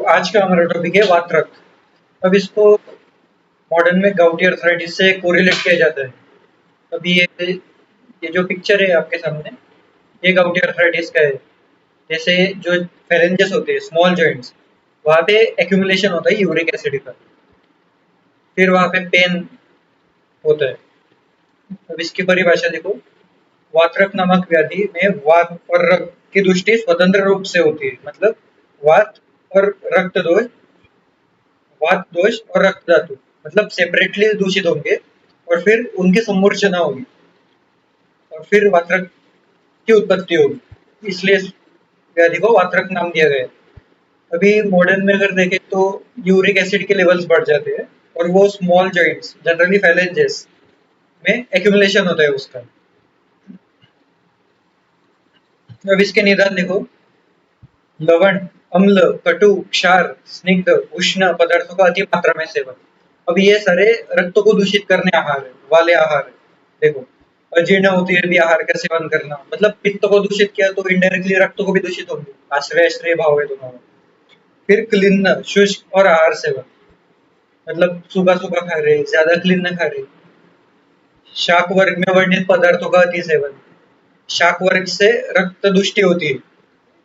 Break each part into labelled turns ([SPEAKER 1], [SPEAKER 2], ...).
[SPEAKER 1] आज का हमारा टॉपिक है वातरक्त। अब इसको मॉडर्न में गाउटी आर्थराइटिस से कोरिलेट किया जाता है। अभी ये जो पिक्चर है आपके सामने, ये गाउटी आर्थराइटिस का है। जैसे जो फेरेंजेस होते हैं, स्मॉल जॉइंट्स, वहाँ पे एक्यूमुलेशन होता है यूरिक एसिड का, फिर वहाँ पे पेन होता है। अब इसकी परिभाषा देखो, वातरक्त नामक व्याधि में वात और रक्त की दृष्टि स्वतंत्र रूप से होती है। मतलब वात और रक्त दोष, वात दोष और रक्त धातु मतलब सेपरेटली दूषित होंगे और फिर उनकी सम्मूर्छना होगी और फिर वातरक्त की उत्पत्ति होगी। इसलिए इस व्याधि को वातरक्त नाम दिया गया है। अभी मॉडर्न में अगर देखें तो यूरिक एसिड के लेवल्स बढ़ जाते हैं और वो स्मॉल जॉइंट्स, जनरली फैलेंजेस में एक्यूमुलेशन होता है उसका। अब इसके निदान देखो, लवण, अम्ल, कटु, क्षार, स्निग्ध, उष्ण पदार्थों का अति मात्रा में सेवन। अब ये सारे रक्त को दूषित करने वाले आहार है। देखो, अजीर्ण होती है भी आहार का सेवन करना, मतलब पित्त को दूषित किया तो इनडायरेक्टली रक्त को भी दूषित होंगे। आश्रय भाव है दोनों में। फिर क्लीन, शुष्क और आहार सेवन, मतलब सूखा सूखा खा रहे, ज्यादा क्लीन न खा रहे। शाक वर्ग में वर्णित पदार्थों का अति सेवन, शाक वर्ग से रक्त दुष्टि होती है,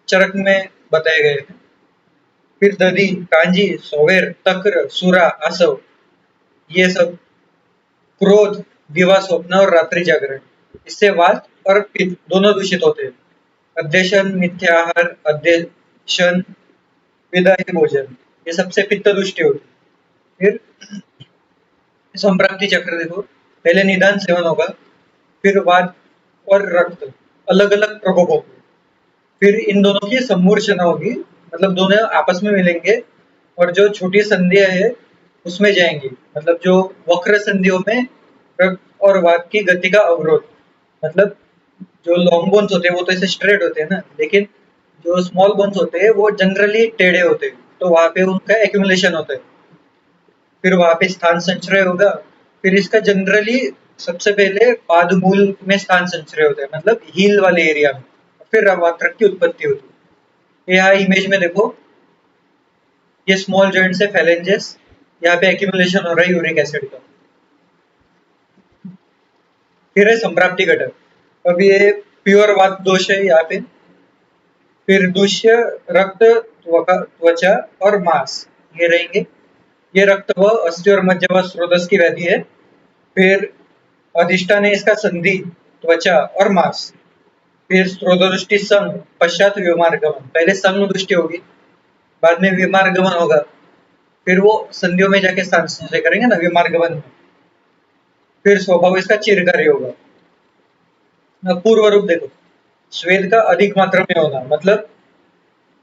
[SPEAKER 1] चरक में बताए गए हैं। फिर दधी, कांजी, सोवेर, तक्र, सुरा, आसव, ये सब। क्रोध, दिवा स्वप्न और रात्रि जागरण, इससे वात और पित्त दोनों दूषित होते हैं। अध्यशन, मिथ्याहार, अध्यशन, विदाही भोजन, ये सबसे पित्त दुष्टि होती है। फिर संप्राप्ति चक्र देखो, पहले निदान सेवन होगा, फिर वात और रक्त अलग अलग प्रकोप होंगे, फिर इन दोनों की सम्मूर्छना होगी, मतलब दोनों आपस में मिलेंगे और जो छोटी संधियां है उसमें जाएंगी। मतलब जो वक्र संधियों में रक्त और वात की गति का अवरोध, मतलब जो लॉन्ग बोन्स होते हैं वो तो ऐसे स्ट्रेट होते हैं ना, लेकिन जो स्मॉल बोन्स होते हैं वो जनरली टेढ़े होते हैं, तो वहां पे उनका एक्यूमुलेशन होता है। फिर वहां पे स्थान संचय होगा। फिर इसका जनरली सबसे पहले पादमूल में स्थान संचय होता है, मतलब हील वाले एरिया में। फिर वातरक्त की उत्पत्ति होती है। यहाँ इमेज में देखो, ये स्मॉल जॉइंट से फैलेंजेस, यहाँ पे एक्यूमुलेशन हो रहा है यूरिक एसिड का। फिर है संप्राप्ति घटक। अब ये प्योर वात दोष है यहाँ पे। फिर दूष्य रक्त, त्वचा और मांस, ये रहेंगे। ये रक्त व अस्थि और मज्जा व स्रोतस की व्याधि है। फिर अधिष्ठान है इसका संधि, त्वचा और मांस। फिर स्रोतदृष्टि संघ, पश्चात व्योमार्गमन। पहले संघ दृष्टि होगी, बाद में विमार्गमन होगा, फिर वो संधियों में जाके स्थान संचय करेंगे ना विमार्गमन में। फिर स्वभाव इसका चिरकारी होगा। पूर्व रूप देखो, श्वेत का अधिक मात्रा में होना, मतलब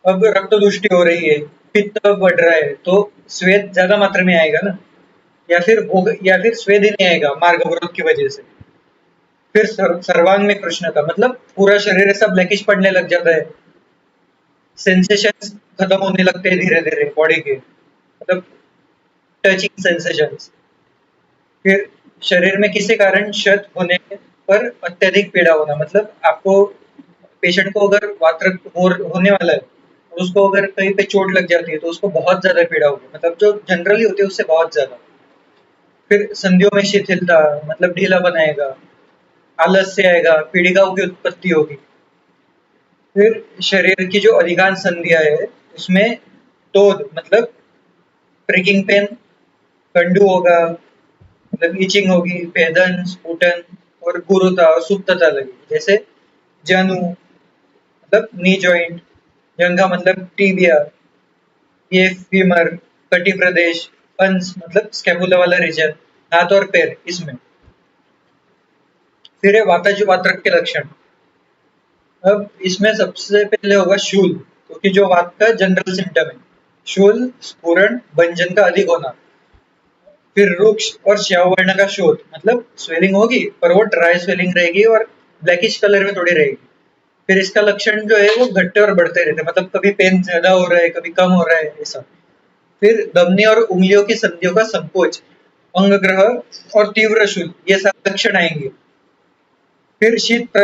[SPEAKER 1] अब रक्त दुष्टि हो रही है, पित्त बढ़ रहा है, तो श्वेत ज्यादा मात्रा में आएगा ना, या फिर श्वेत ही नहीं आएगा मार्ग अवरोध की वजह से। फिर सर्वांग में कृष्णता, मतलब पूरा शरीर ऐसा ब्लैकिश पड़ने लग जाता है, सेंसेशंस खत्म होने लगते हैं धीरे धीरे बॉडी के, मतलब टचिंग सेंसेशंस। फिर शरीर में किसी कारण क्षत होने पर अत्यधिक पीड़ा होना, मतलब आपको, पेशेंट को अगर वातरक्त होने वाला है और उसको अगर कहीं पे चोट लग जाती है तो उसको बहुत ज्यादा पीड़ा होगी, मतलब जो जनरली होती है उससे बहुत ज्यादा। फिर संधियों में शिथिलता, मतलब ढीला बनाएगा, आलस्य आएगा, पीड़िकाओं की उत्पत्ति होगी। फिर शरीर की जो अधिकांश संधियां है उसमें तोद, मतलब प्रिकिंग पेन, कंडू होगा, मतलब इचिंग होगी, पेदन, स्फुटन और गुरुता और सुप्तता लगी। जैसे जनु मतलब नी जॉइंट, जंघा मतलब टीबिया, ये फीमर, कटी प्रदेश, पंस मतलब स्कैपुला वाला रीजन, हाथ और पैर इसमें। फिर है वातज वातरक के लक्षण। अब इसमें सबसे पहले होगा शूल, क्योंकि जो वात का जनरल सिम्टम है, शूल, स्फुरण, भंजन का अधिक होना। फिर रुक्ष और श्याव वर्ण का शोथ, मतलब स्वेलिंग होगी पर वो ड्राई स्वेलिंग रहेगी और ब्लैकिश कलर में थोड़ी रहेगी। फिर इसका लक्षण जो है वो घटते और बढ़ते रहते हैं, मतलब कभी पेन ज्यादा हो रहा है, कभी कम हो रहा है, ऐसा। फिर धमनी और उंगलियों की संधियों का संकोच, अंग ग्रह और तीव्र शूल, ये सब लक्षण आएंगे। फिर शीत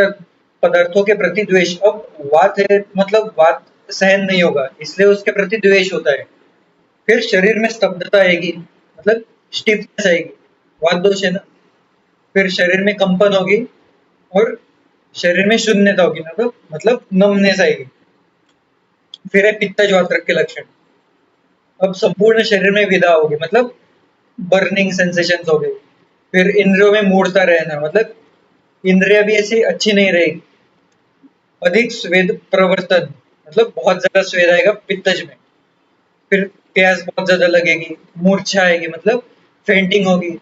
[SPEAKER 1] पदार्थों के प्रति द्वेष। अब वात है, मतलब वात सहन नहीं होगा, इसलिए उसके प्रति द्वेष होता है, फिर शरीर में स्तब्धता आएगी, मतलब स्टिफनेस आएगी, वात दोष है ना। फिर शरीर में कंपन होगी और शरीर में शून्यता होगी, मतलब नमनेस आएगी। फिर है पित्तज वात्रक के लक्षण। अब संपूर्ण शरीर में विधा होगी, मतलब बर्निंग सेंसेशंस हो गई। फिर इंद्रियों में मूढ़ता रहना, मतलब इंद्रिया भी ऐसी अच्छी नहीं रहेगी। अधिक स्वेद प्रवर्तन, मतलब बहुत ज्यादा स्वेद आएगा पित्तज में। फिर प्यास बहुत ज्यादा लगेगी, मूर्छा आएगी, मतलब फेंटिंग होगी।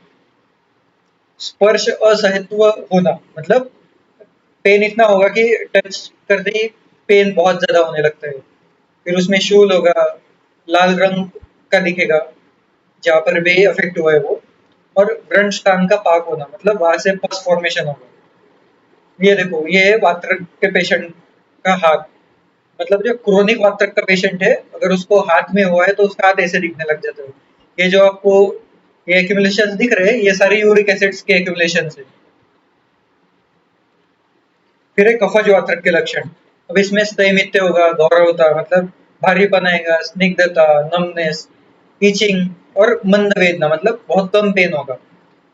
[SPEAKER 1] स्पर्श असहित्व होना, मतलब पेन इतना होगा कि टच करते ही पेन बहुत ज्यादा होने लगता है। फिर उसमें शूल होगा, लाल रंग का दिखेगा जहाँ पर भी अफेक्ट हुआ है वो। और व्रण स्थान का पाक होना, मतलब वहां से पस फॉर्मेशन होगा। ये देखो, ये है वात्रक के पेशेंट का हाथ। मतलब जो क्रोनिक वात्रक का पेशेंट है, अगर उसको हाथ में हुआ है तो उसका हाथ ऐसे दिखने लग जाता है। ये जो आपको ये एक्यूमुलेशन दिख रहे हैं, ये सारी यूरिक एसिड्स के एक्यूमुलेशन है। फिर एक कफज वात्रक के लक्षण। अब इसमें स्थैमित्य होगा, गौरवता, मतलब भारीपन आएगा, स्निग्धता, नमनेस, इचिंग और मंद वेदना, मतलब बहुत कम पेन होगा।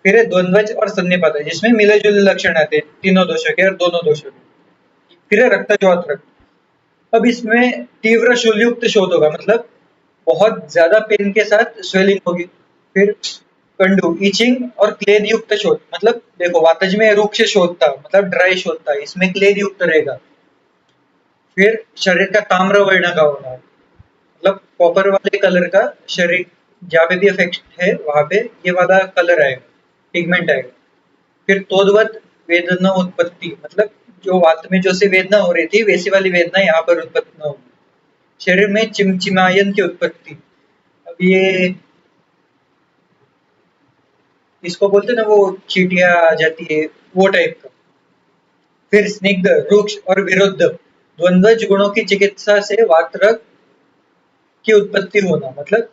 [SPEAKER 1] फिर है द्वंद्वज और सन्निपात है, जिसमें मिले जुले लक्षण आते हैं तीनों दोषों के और दोनों दोषों के। फिर है रक्तज वात्रक। अब इसमें तीव्र शूलयुक्त शोथ होगा, मतलब बहुत ज्यादा पेन के साथ स्वेलिंग होगी। फिर कंडू, इचिंग और क्लेद युक्त शोथ, मतलब देखो वातज में रुक्ष शोथ था, मतलब ड्राई शोथ था, इसमें क्लेद युक्त रहेगा। फिर शरीर का ताम्र वर्ण का होना, मतलब कॉपर वाले कलर का शरीर, जहाँ पे भी इफेक्ट है वहां पे ये वाला कलर आएगा, पिगमेंट आएगा। फिर तोदवत वेदना उत्पत्ति, मतलब जो वात में जो सी वेदना हो रही थी वैसी वाली वेदना यहाँ पर उत्पत्ति न होगी। शरीर में चिमचिमायन की उत्पत्ति। अब ये इसको बोलते हैं ना, वो चींटियां आ जाती है, वो टाइप का। फिर स्निग्ध, रुक्ष और विरुद्ध द्वंद्वज गुणों की चिकित्सा से वात्रक की उत्पत्ति होना, मतलब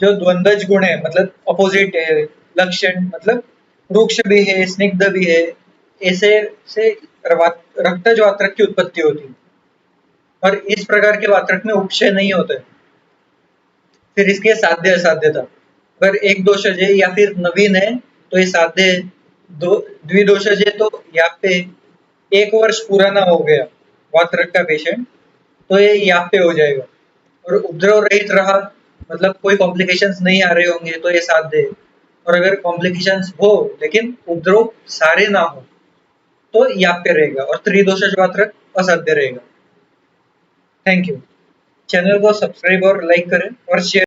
[SPEAKER 1] जो द्वंद्वज गुण है, मतलब अपोजिट है लक्षण, मतलब रुक्ष भी है, स्निग्ध भी है, ऐसे से रक्तज वात्रक की उत्पत्ति होती है। और इस प्रकार के वात्रक में उपक्षय नहीं होता है। फिर इसके साध्य असाध्यता। अगर एक दोषज है या फिर नवीन है तो ये साध्य है। दो द्विदोषज है तो यहाँ पे 1 वर्ष पुराना हो गया वात्रक का पेशेंट, तो ये यहाँ पे हो जाएगा। और उपद्रव रहित रहा, मतलब कोई कॉम्प्लिकेशंस नहीं आ रहे होंगे, तो ये साध्य है। और अगर कॉम्प्लिकेशंस हो लेकिन उपद्रव सारे ना हो तो यहाँ पे रहेगा। और त्रिदोषज वात्रक असाध्य रहेगा। Thank you. चैनल को सब्सक्राइब और लाइक करें और शेयर